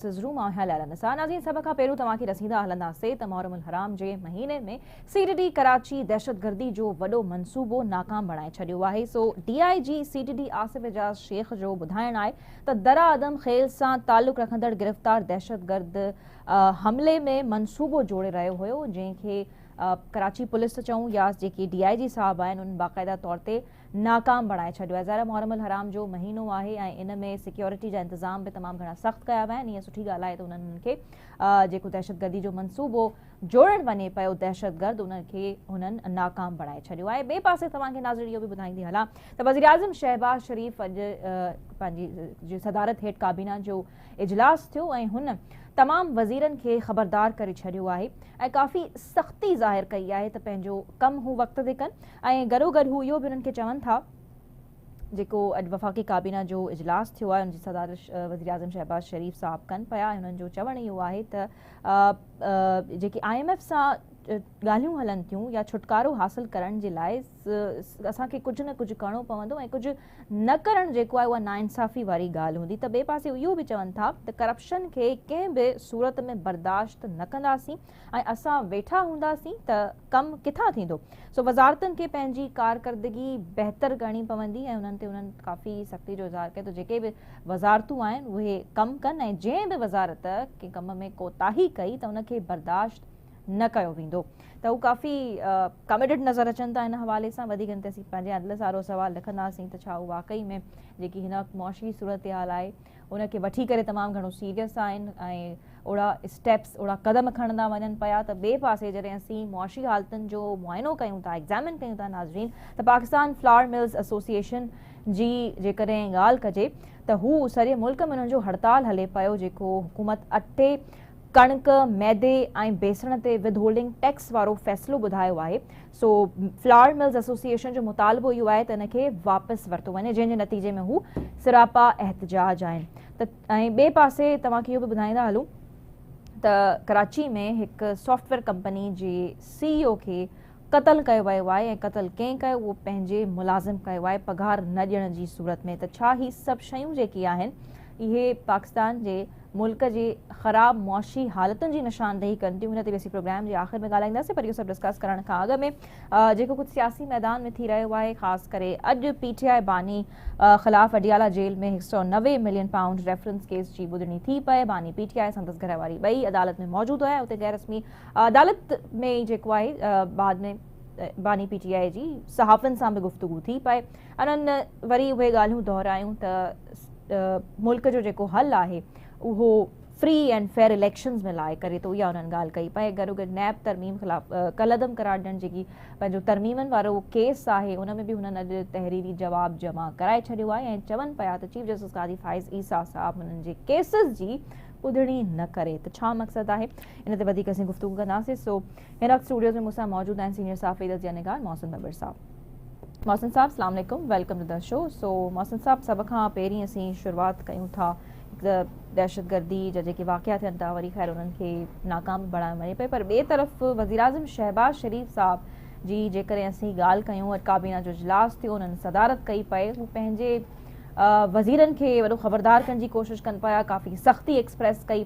Room नाज़रीन सभ खां पहिरियों तव्हांखे रसीदा हलंदासीं त मुहर्रमुल हराम जे महीने में सीटीडी कराची दहशतगर्दी जो वॾो मंसूबो नाकाम बणाए छॾियो आहे। सो डीआईजी सीटीडी आसिफ एजाज शेख जो ॿुधाइणु आहे त दराअदम खेल सां ताल्लुक़ रखंदड़ गिरफ़्तार दहशतगर्द हमले में मंसूबो जोड़े रहियो हुयो, जंहिंखे कराची पुलिस चऊं या जेकी डीआईजी साहब आहिनि उन बाक़ाइदा तौर ते नाकाम बणाए छॾियो आहे। ज़ाहिर मुहर्रमुल हराम जो महीनो आहे ऐं इन में सिक्योरिटी जा इंतज़ाम बि तमामु घणा सख़्तु कया विया आहिनि। ईअं सुठी ॻाल्हि आहे त उन्हनि खे जेको दहशतगर्दी जो मंसूबो जोड़णु वञे पियो दहशतगर्द उनखे हुननि नाकाम बणाए छॾियो आहे। ॿिए पासे तव्हांखे नाज़रीन इहो बि ॿुधाईंदी हलां त वज़ीर आज़म शहबाज शरीफ़ अॼु पंहिंजी सदारत हेठि काबीना जो इजलास थियो ऐं हुन तमामु वज़ीरनि खे ख़बरदार करे छॾियो आहे ऐं काफ़ी सख़्ती ज़ाहिर कई आहे त पंहिंजो कमु हू वक़्त ते कनि ऐं गॾोगॾु हू इहो बि उन्हनि खे चवनि था जेको अॼु वफ़ाक़ी काबीना जो इजलास थियो आहे उनजी सदारत वज़ीर आज़म शहबाज शरीफ़ साहब कनि पिया। हुननि जो चवणु इहो आहे त जेकी IMF सां ॻाल्हियूं हलनि थियूं या छुटकारो हासिल करण जे लाइ असांखे कुझु न कुझु करिणो पवंदो ऐं कुझु न करणु जेको आहे उहा नाइंसाफ़ी वारी ॻाल्हि हूंदी। त ॿिए पासे इहो बि चवनि था त करप्शन खे कंहिं बि सूरत में बर्दाश्त न कंदासीं ऐं असां वेठा हूंदासीं त कमु किथां थींदो। सो वज़ारतुनि खे पंहिंजी कारकर्दगी बहितर करणी पवंदी ऐं उन्हनि ते उन्हनि काफ़ी सख़्ती जो इज़हार कयो त जेके बि वज़ारतूं आहिनि उहे कमु कनि ऐं जंहिं बि वज़ारत कंहिं कम में कोताही कई त उनखे बर्दाश्त न कयो वेंदो। त हू काफ़ी कमिटेड नज़र अचनि था। इन हवाले सां वधीक ते असीं पंहिंजे अदल सारो सवाल लिखंदासीं त छा हू वाक़ई में जेकी हिन वक़्तु मुआशी सूरत हाल आहे उनखे वठी करे तमामु घणो सीरियस आहिनि ऐं ओड़ा स्टेप्स ओड़ा क़दम खणंदा वञनि पिया। त ॿिए पासे जॾहिं असीं मुआशी हालतुनि जो मुआइनो कयूं था एग्ज़ामिन कयूं था नाज़रीन त पाकिस्तान फ्लावर मिल्स एसोसिएशन जी जेकॾहिं ॻाल्हि कजे त हू सॼे मुल्क में हुननि जो हड़ताल हले पियो जेको हुकूमत अटे कणिक मैदे ऐं बेसण ते विदहोल्डिंग टैक्स वारो फ़ैसिलो ॿुधायो आहे। सो फ्लावर मिल्स एसोसिएशन जो मुतालबो इहो आहे त इनखे वापसि वरितो वञे जंहिंजे नतीजे में हू सिरापा एहतजाज आहिनि। त ऐं ॿिए पासे तव्हांखे इहो बि ॿुधाईंदा हलूं त कराची में हिकु सॉफ्टवेयर कंपनी जे CEO खे क़तल कयो वियो आहे ऐं क़तल कंहिं कयो उहो पंहिंजे मुलाज़िम कयो आहे पघार न ॾियण जी सूरत में। त छा ही सभु शयूं जेकी आहिनि इहे पाकिस्तान जे मुल्क जे ख़राब मुआशी हालतुनि जी निशानदेही कनि थियूं। हिन ते बि असीं प्रोग्राम जे आख़िर में ॻाल्हाईंदासीं पर इहो सभु डिस्कस करण खां अॻु में जेको कुझु सियासी मैदान में थी रहियो आहे ख़ासि करे अॼु PTI बानी ख़िलाफ़ अडियाला जेल में 190 मिलियन पाउंड रेफरेंस केस जी ॿुधणी थी पए। बानी PTI संदसि घर वारी ॿई अदालत में मौजूदु आहे। उते गैर रस्मी अदालत में जेको आहे बाद में बानी PTI जी सहाफ़नि सां बि गुफ़्तगू थी पए। उन्हनि वरी उहे ॻाल्हियूं दोहरायूं त मुल्क जो जेको हल आहे उहो फ्री एंड फेयर इलेक्शंस में लाइ करे तो इहा उन्हनि ॻाल्हि कई पए। गॾोगॾु नैब तरमीम ख़िलाफ़ कलअदम करार ॾियणु जेकी पंहिंजो तरमीमनि वारो केस आहे उन में बि हुननि अॼु तहरीरी जवाबु जमा कराए छॾियो आहे ऐं चवनि पिया त चीफ जस्टिस कादी फ़ाइज़ ईसा साहब हुननि जे केसिस जी ॿुधणी न करे। त छा मक़सदु आहे इन ते वधीक असीं गुफ़्तगू कंदासीं। सो हिन वक़्तु स्टूडियोज़ में मूंसां मौजूदु आहिनि सीनियर साफ़ीदत जा निगार मोहसिन बबर साहब। मोहसिन साहब अस्सलाम वालेकुम, वेलकम टू द शो। सो मोहसिन साहब सभ खां पहिरीं असीं शुरूआति कयूं था दहशतगर्दी जा जेके वाक़िया थियनि था वरी ख़ैर उन्हनि खे नाकाम बणायो वञे पए पर ॿिए तरफ़ वज़ीर आज़म शहबाज शरीफ़ साहब जी जेकॾहिं असीं ॻाल्हि कयूं अॼु काबीना जो इजलास थियो उन्हनि सदारत कई पए हू पंहिंजे वज़ीरनि खे वॾो ख़बरदार करण जी कोशिशि कनि पिया काफ़ी सख़्ती एक्सप्रेस कई